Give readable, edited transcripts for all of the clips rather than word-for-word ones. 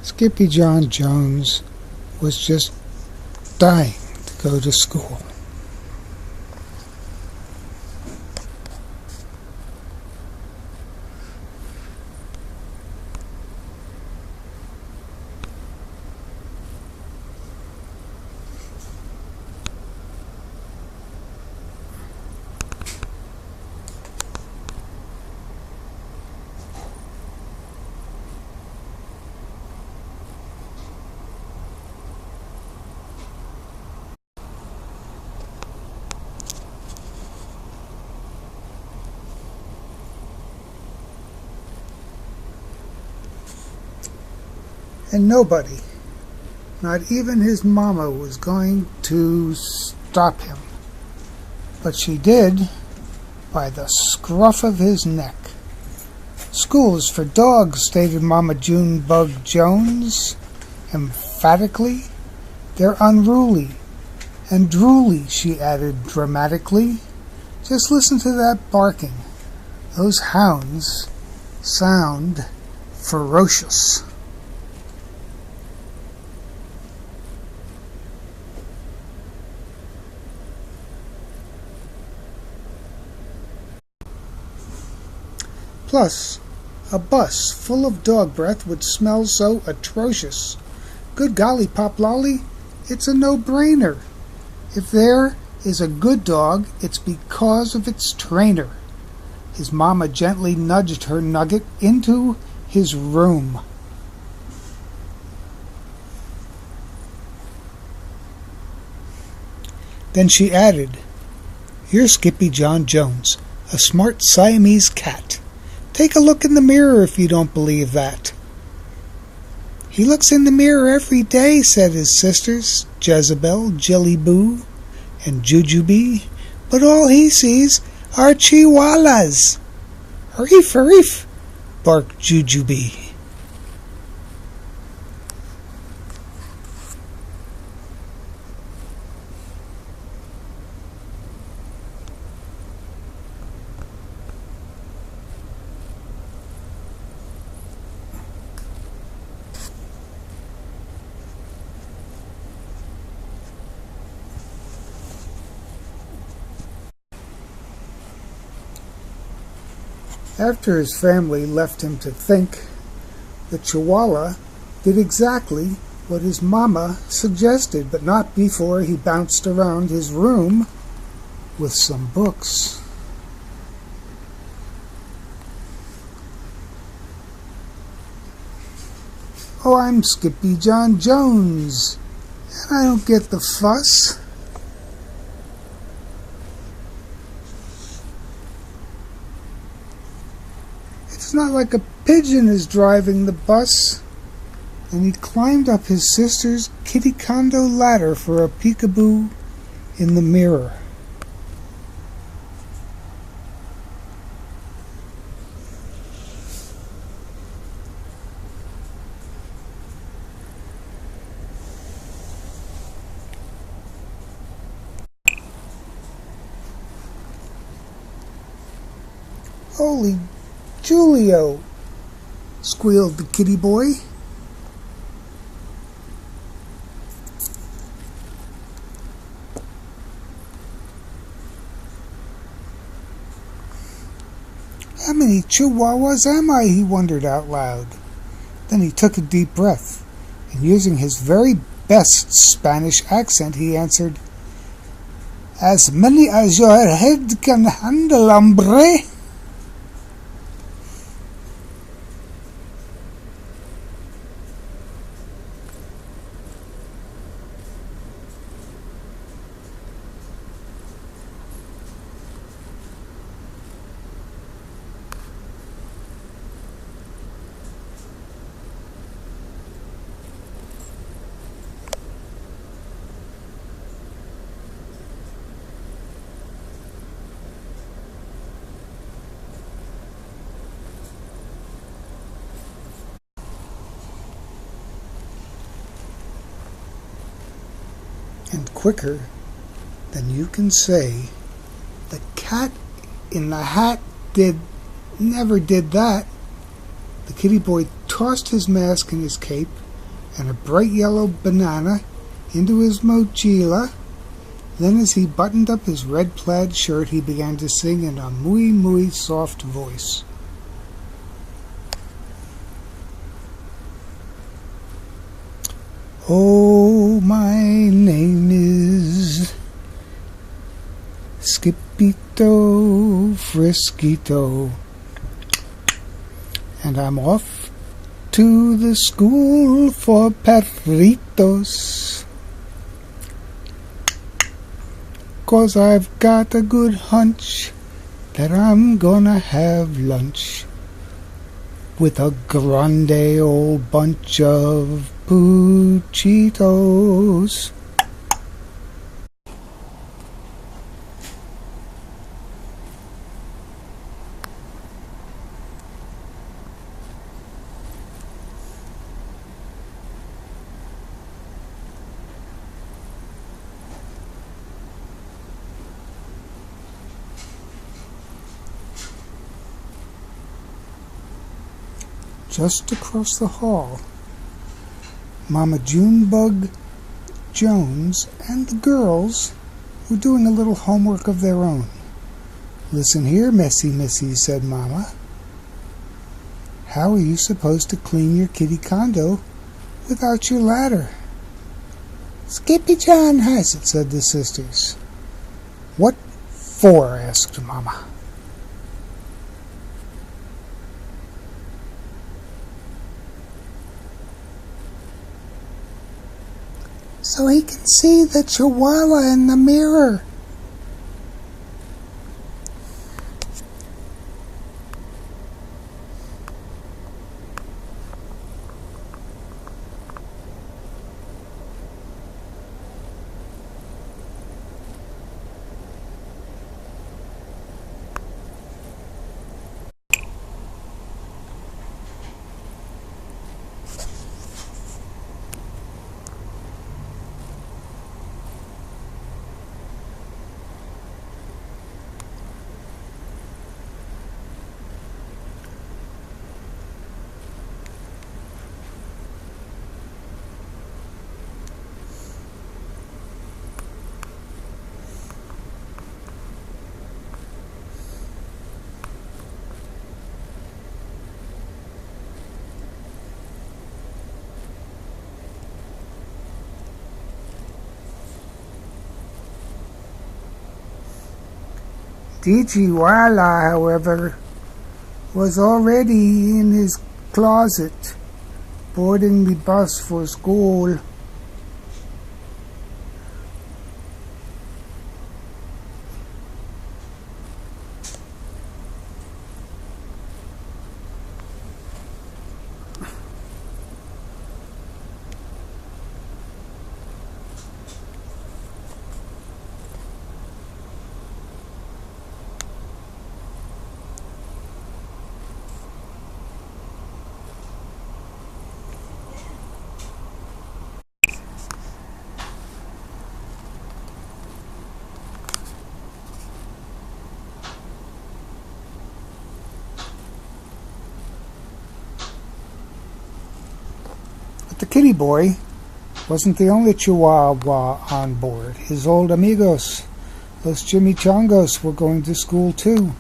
Skippy John Jones was just dying to go to school. And nobody, not even his mama, was going to stop him. But she did, by the scruff of his neck. "School is for dogs," stated Mama Junebug Jones emphatically. "They're unruly and drooly," she added dramatically. "Just listen to that barking. Those hounds sound ferocious." Plus, a bus full of dog breath would smell so atrocious. Good golly, Pop Lolly, it's a no-brainer. If there is a good dog, it's because of its trainer. His mama gently nudged her nugget into his room. Then she added, "You're Skippy John Jones, a smart Siamese cat. Take a look in the mirror if you don't believe that." "He looks in the mirror every day," said his sisters, Jezebel, Jillyboo, and Jujubee, "but all he sees are chihuahuas." "Hurif, hurif," barked Jujubee. After his family left him to think, the Chihuahua did exactly what his mama suggested, but not before he bounced around his room with some books. "Oh, I'm Skippy John Jones, and I don't get the fuss. It's not like a pigeon is driving the bus." And he climbed up his sister's kitty condo ladder for a peekaboo in the mirror. "Holy Julio," squealed the kitty boy. "How many chihuahuas am I?" he wondered out loud. Then he took a deep breath, and using his very best Spanish accent, he answered, "As many as your head can handle, hombre." And quicker than you can say, the cat in the hat never did that. The kitty boy tossed his mask and his cape and a bright yellow banana into his mochila. Then as he buttoned up his red plaid shirt, he began to sing in a muy soft voice. Oh, my name is Skipito Frisquito, and I'm off to the school for perritos, 'cause I've got a good hunch that I'm gonna have lunch with a grande old bunch of Puchitos. Just across the hall, Mama Junebug Jones and the girls were doing a little homework of their own. "Listen here, Missy," said Mama. "How are you supposed to clean your kitty condo without your ladder?" "Skippy John has it," said the sisters. "What for?" asked Mama. "So he can see the chihuahua in the mirror." Dijiwala, however, was already in his closet, boarding the bus for school. But the kitty boy wasn't the only chihuahua on board. His old amigos, los Jimmijonjoneas, were going to school too.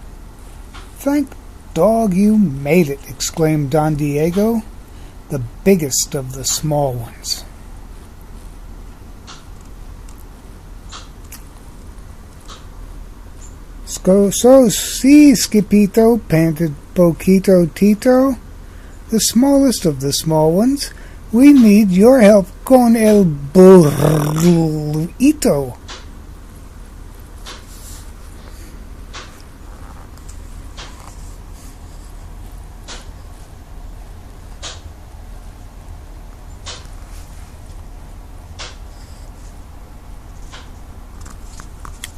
"Thank dog you made it," exclaimed Don Diego, the biggest of the small ones. "So, si, Skipito," panted Poquito Tito, the smallest of the small ones. "We need your help con el burrito."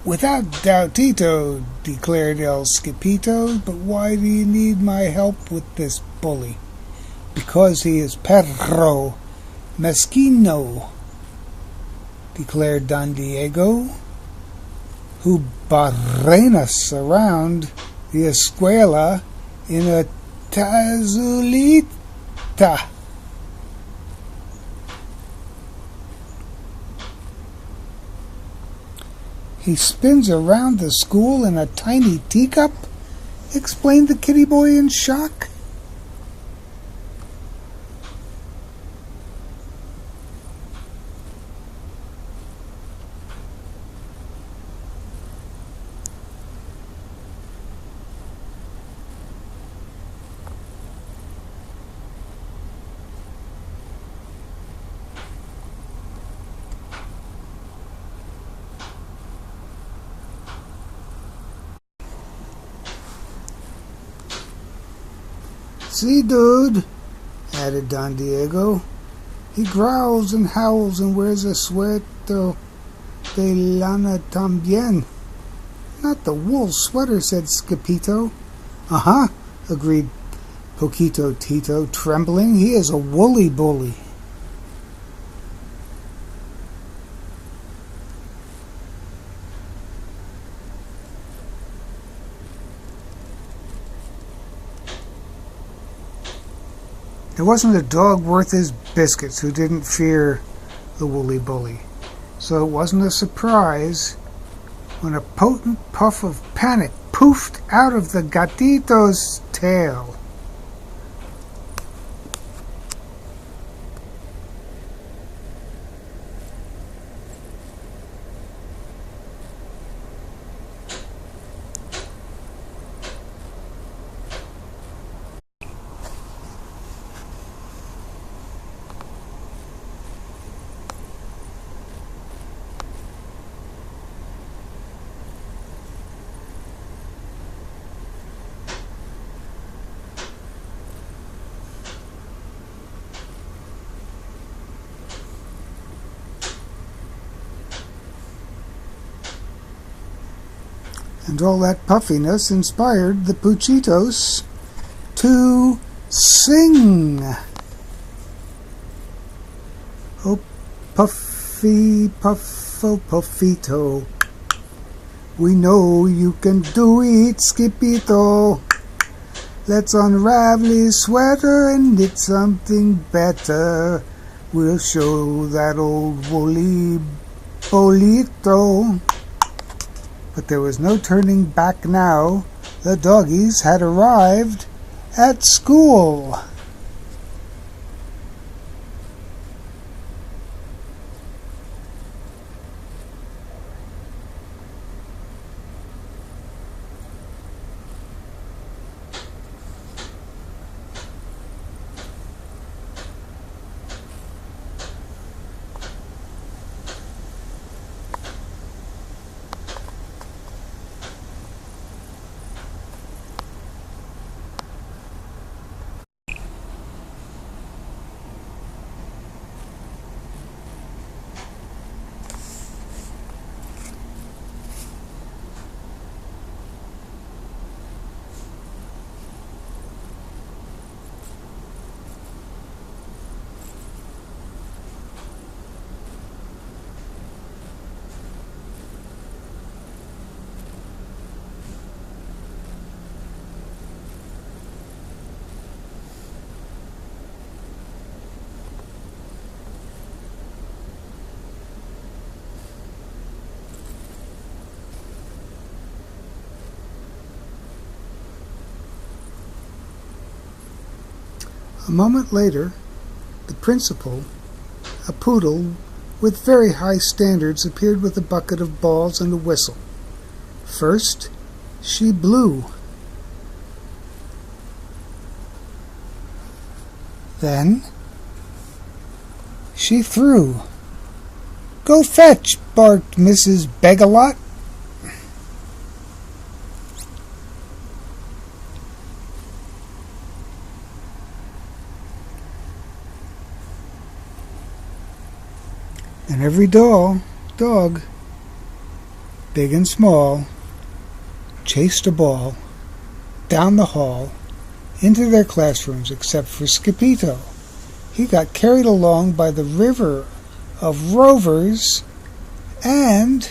"Without doubt, Tito," declared El Skipito, "but why do you need my help with this bully?" "Because he is perro mezquino," declared Don Diego, "who barrenas around the escuela in a tazulita." He spins around the school in a tiny teacup? Explained the kitty boy in shock. See, dude, added Don Diego. He growls and howls and wears a suéter de lana también. Not the wool sweater, said Scipito. Uh-huh, agreed Poquito Tito, trembling. He is a woolly bully. There wasn't a dog worth his biscuits who didn't fear the woolly bully, so it wasn't a surprise when a potent puff of panic poofed out of the gatito's tail. And all that puffiness inspired the Puchitos to sing. Oh, puffy, puffo, puffito, we know you can do it, Scipito. Let's unravel his sweater and knit something better. We'll show that old woolly bolito. But there was no turning back now. The doggies had arrived at school. A moment later, the principal, a poodle with very high standards, appeared with a bucket of balls and a whistle. First, she blew. Then, she threw. "Go fetch," barked Mrs. Begalot. And every dog, big and small, chased a ball down the hall into their classrooms except for Scipito. He got carried along by the river of rovers and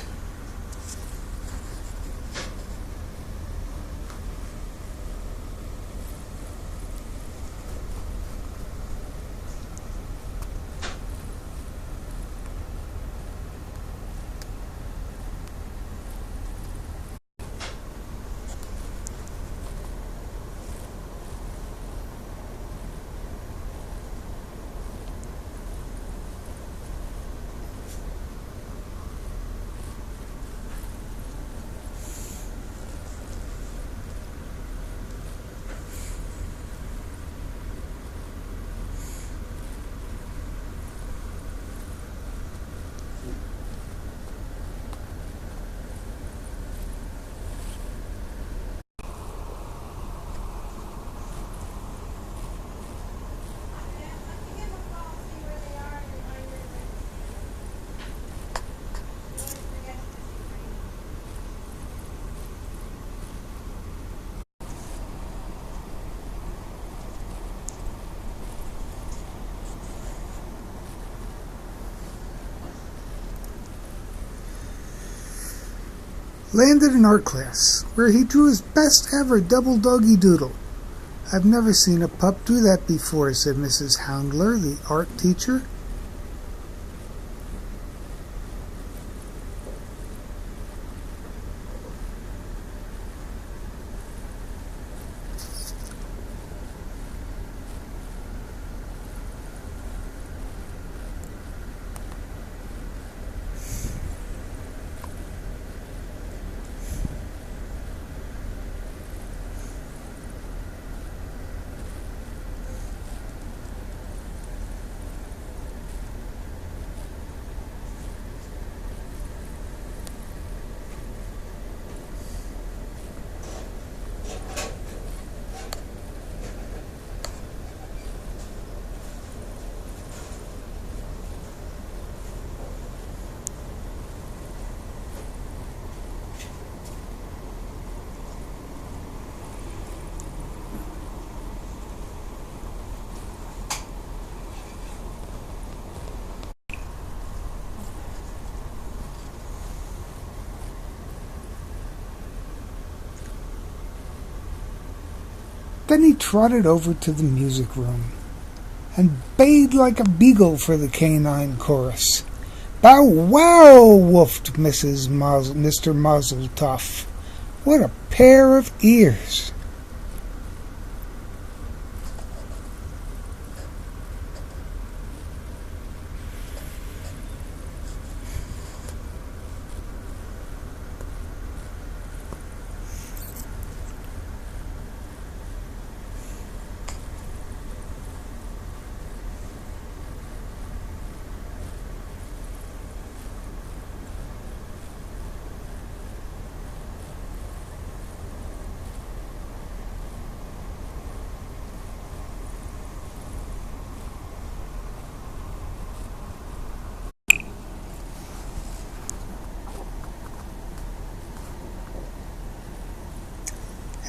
landed in art class, where he drew his best ever double doggy doodle. "I've never seen a pup do that before," said Mrs. Houndler, the art teacher. Then he trotted over to the music room and bayed like a beagle for the canine chorus. "Bow wow!" woofed Mr. Mazeltoff. "What a pair of ears!"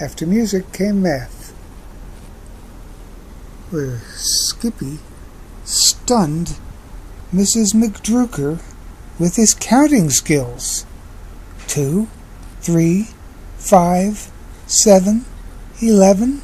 After music came math, where Skippy stunned Mrs. McDrucker with his counting skills. 2, 3, 5, 7, 11.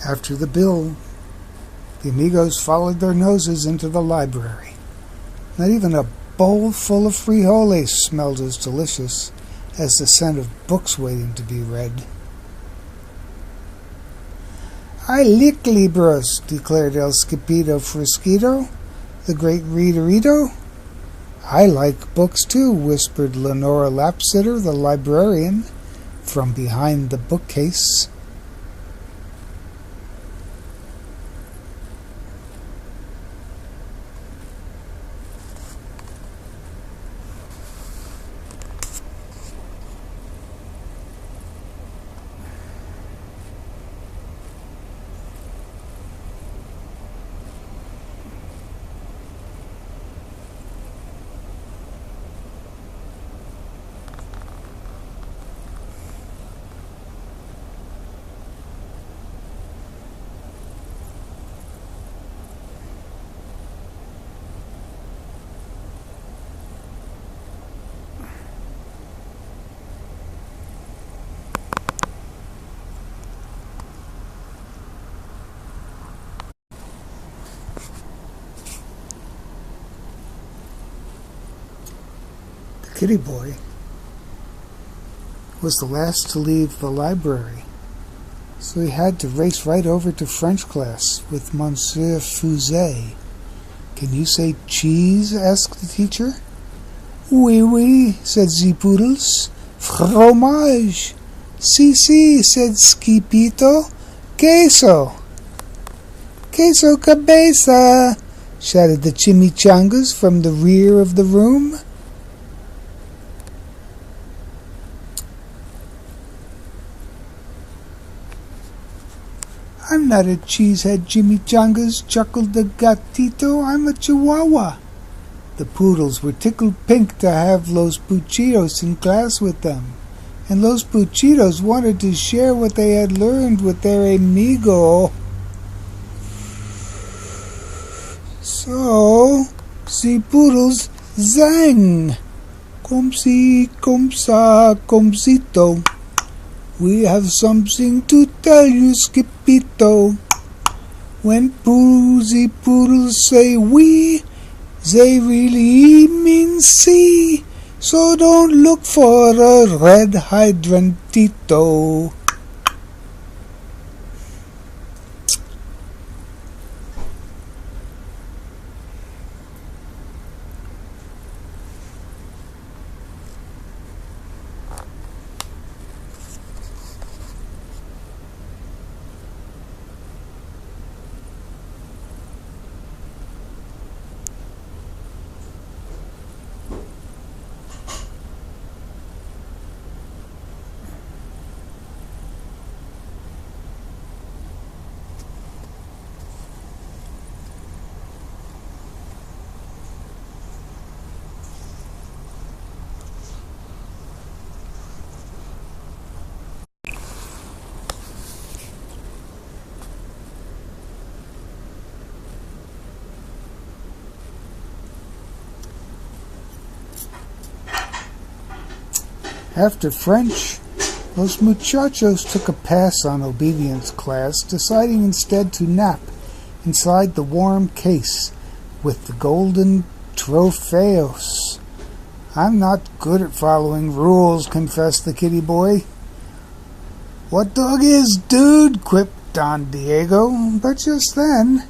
After the bill, the amigos followed their noses into the library. Not even a bowl full of frijoles smelled as delicious as the scent of books waiting to be read. "I lick libros," declared El Skipito Frisquito, the great readerito. "I like books too," whispered Lenora Lapsitter, the librarian, from behind the bookcase. Kitty Boy was the last to leave the library, so he had to race right over to French class with Monsieur Fusée. "Can you say cheese?" asked the teacher. "Oui, oui," said the poodles. "Fromage." "Si, si," said Skipito. "Queso." "Queso cabeza," shouted the chimichangas from the rear of the room. "I'm not a cheesehead, Jimmijonjonea," chuckled the gatito. "I'm a chihuahua." The poodles were tickled pink to have Los Puchitos in class with them, and Los Puchitos wanted to share what they had learned with their amigo. So, the poodles sang, "Comme si, comme ça, comesito. We have something to tell you, Skipito." When the poodles say we, they really mean see. So don't look for a red hydrantito. After French, Los Muchachos took a pass on obedience class, deciding instead to nap inside the warm case with the golden trofeos. "I'm not good at following rules," confessed the kitty boy. "What dog is, dude?" quipped Don Diego. But just then,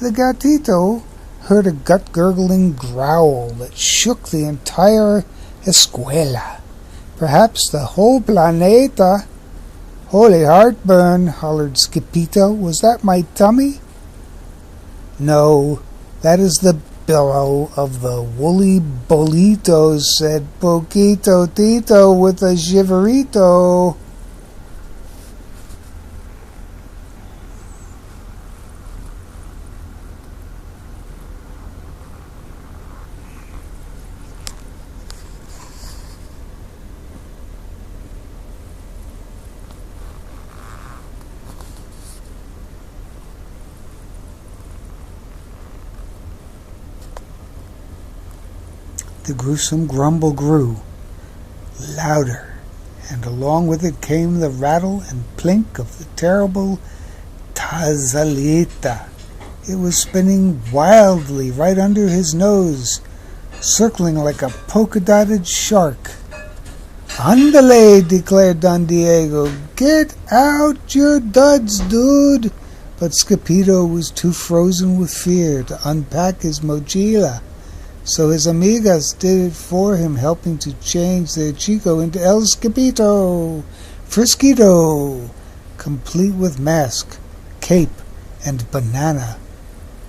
the gatito heard a gut-gurgling growl that shook the entire escuela. "Perhaps the whole planeta." "Holy heartburn," hollered Skipito. "Was that my tummy?" "No, that is the billow of the woolly bolitos," said Poquito Tito with a shiverito. The gruesome grumble grew louder, and along with it came the rattle and plink of the terrible Tazalita. It was spinning wildly right under his nose, circling like a polka-dotted shark. "Andale," declared Don Diego. "Get out your duds, dude." But Skipito was too frozen with fear to unpack his mochila, so his amigas did it for him, helping to change their Chico into El Skipito Frisquito, complete with mask, cape, and banana.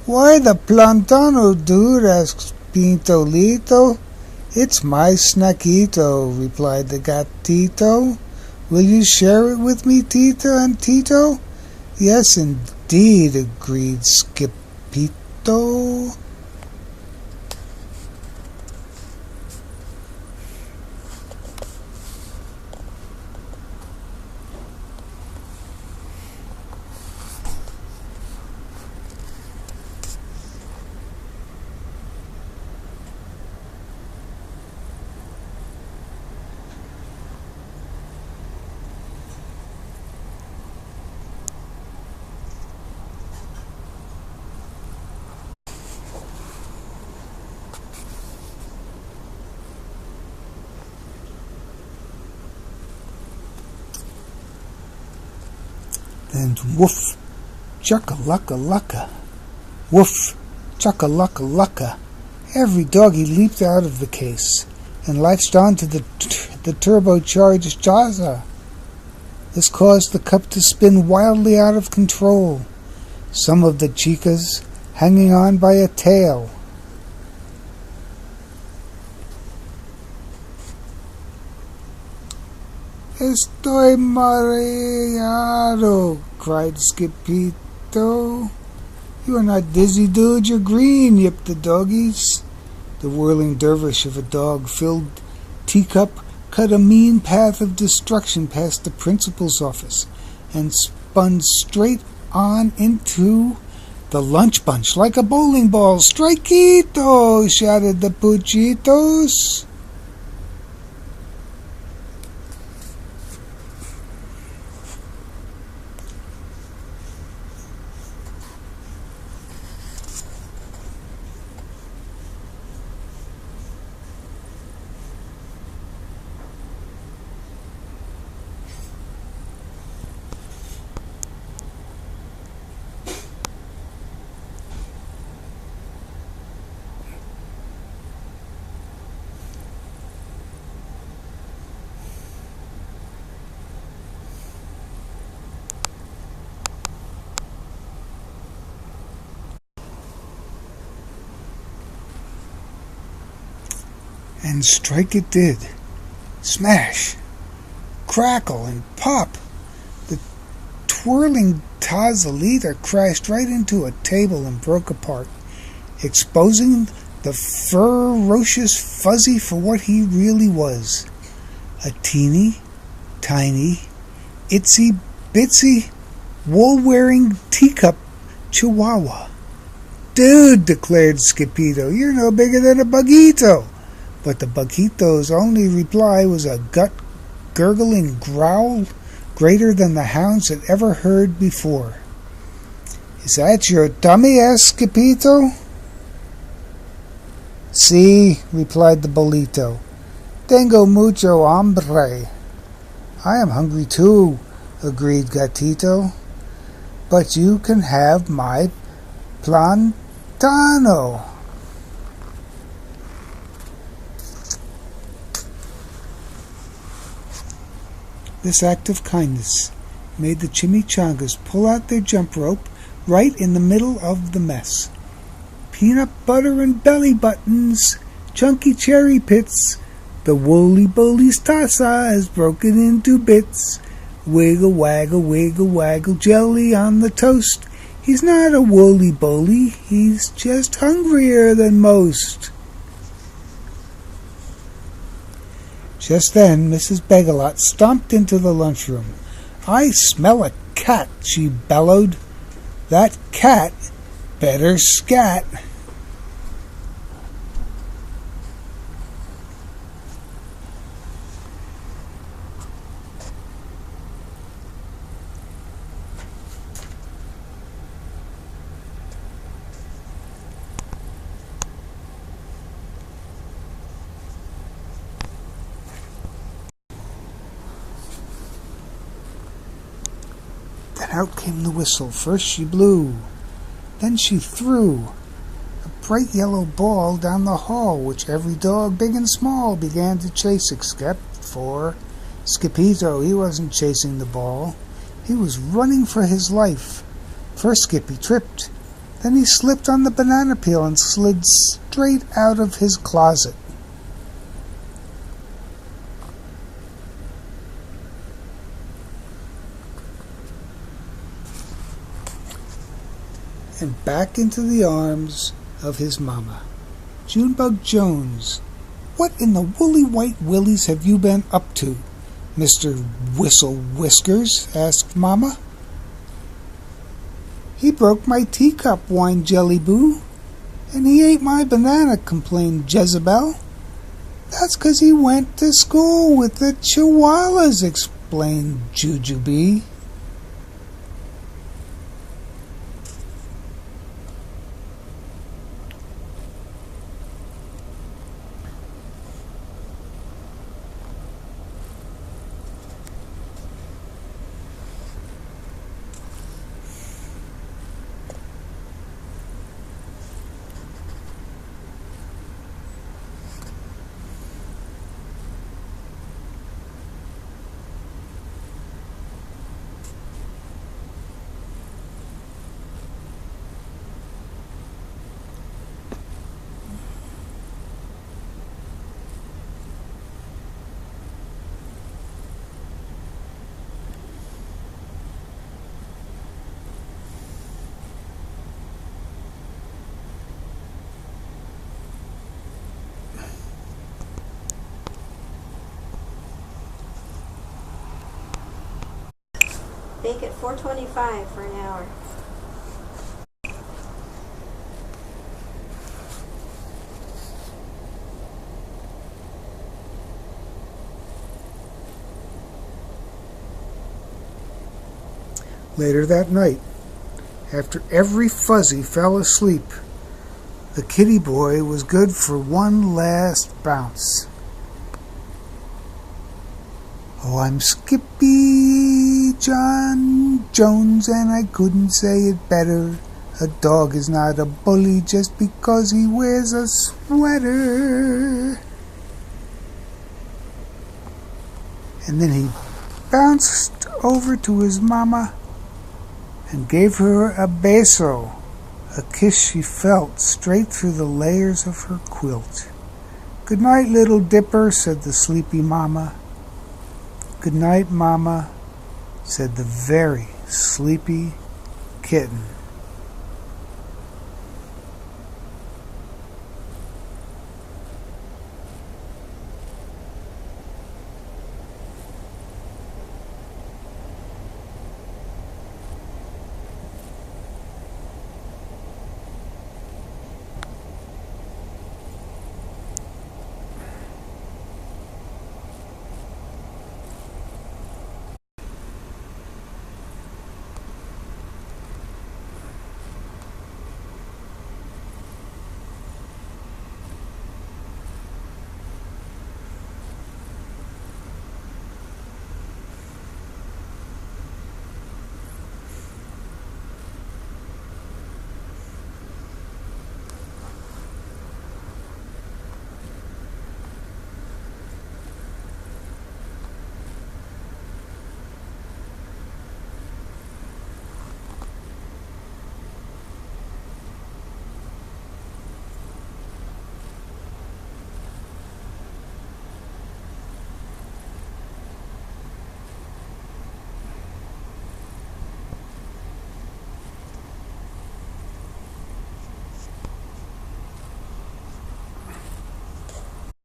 "Why the plantano, dude?" asked Pinto Lito. "It's my snackito," replied the gatito. "Will you share it with me, Tita and Tito?" "Yes, indeed," agreed Skipito. Then woof, chucka-lucka-lucka. Woof, chucka-lucka-lucka. Every doggy leaped out of the case and latched on to the turbocharged Jazza. This caused the cup to spin wildly out of control, some of the chicas hanging on by a tail. "Estoy mareado," cried Skipito. "You are not dizzy, dude, you're green," yipped the doggies. The whirling dervish of a dog-filled teacup cut a mean path of destruction past the principal's office and spun straight on into the lunch bunch like a bowling ball. "Strikeito!" shouted the Puchitos. And strike it did. Smash, crackle, and pop. The twirling Tazalita crashed right into a table and broke apart, exposing the ferocious Fuzzy for what he really was. A teeny, tiny, itsy-bitsy, wool-wearing teacup chihuahua. "Dude," declared Skipito, "you're no bigger than a bugito." But the bugito's only reply was a gut-gurgling growl greater than the hounds had ever heard before. "Is that your tummy?" asked Skipito. "Sí," replied the bolito. "Tengo mucho hambre." "I am hungry too," agreed Gatito. "But you can have my plantano." This act of kindness made the chimichangas pull out their jump rope right in the middle of the mess. Peanut butter and belly buttons, chunky cherry pits, the woolly-bully's tassa has broken into bits. Wiggle, waggle, wiggle, waggle, jelly on the toast. He's not a woolly-bully, he's just hungrier than most. Just then, Mrs. Begalot stomped into the lunchroom. "I smell a cat," she bellowed. "That cat better scat." Then out came the whistle. First she blew, then she threw a bright yellow ball down the hall, which every dog, big and small, began to chase, except for Skipito. He wasn't chasing the ball. He was running for his life. First Skippy tripped. Then he slipped on the banana peel and slid straight out of his closet. And back into the arms of his mama. "Junebug Jones, what in the woolly white willies have you been up to, Mr. Whistle Whiskers?" asked Mama. "He broke my teacup," whined Jelly Boo. "And he ate my banana," complained Jezebel. "That's 'cause he went to school with the Chihuahuas," explained Jujubee. Bake at 425 for an hour. Later that night, after every fuzzy fell asleep, the kitty boy was good for one last bounce. Oh, I'm Skippy John Jones, and I couldn't say it better. A dog is not a bully just because he wears a sweater. And then he bounced over to his mama and gave her a beso, a kiss she felt straight through the layers of her quilt. "Good night, little dipper," said the sleepy mama. "Good night, mama," said the very sleepy kitten.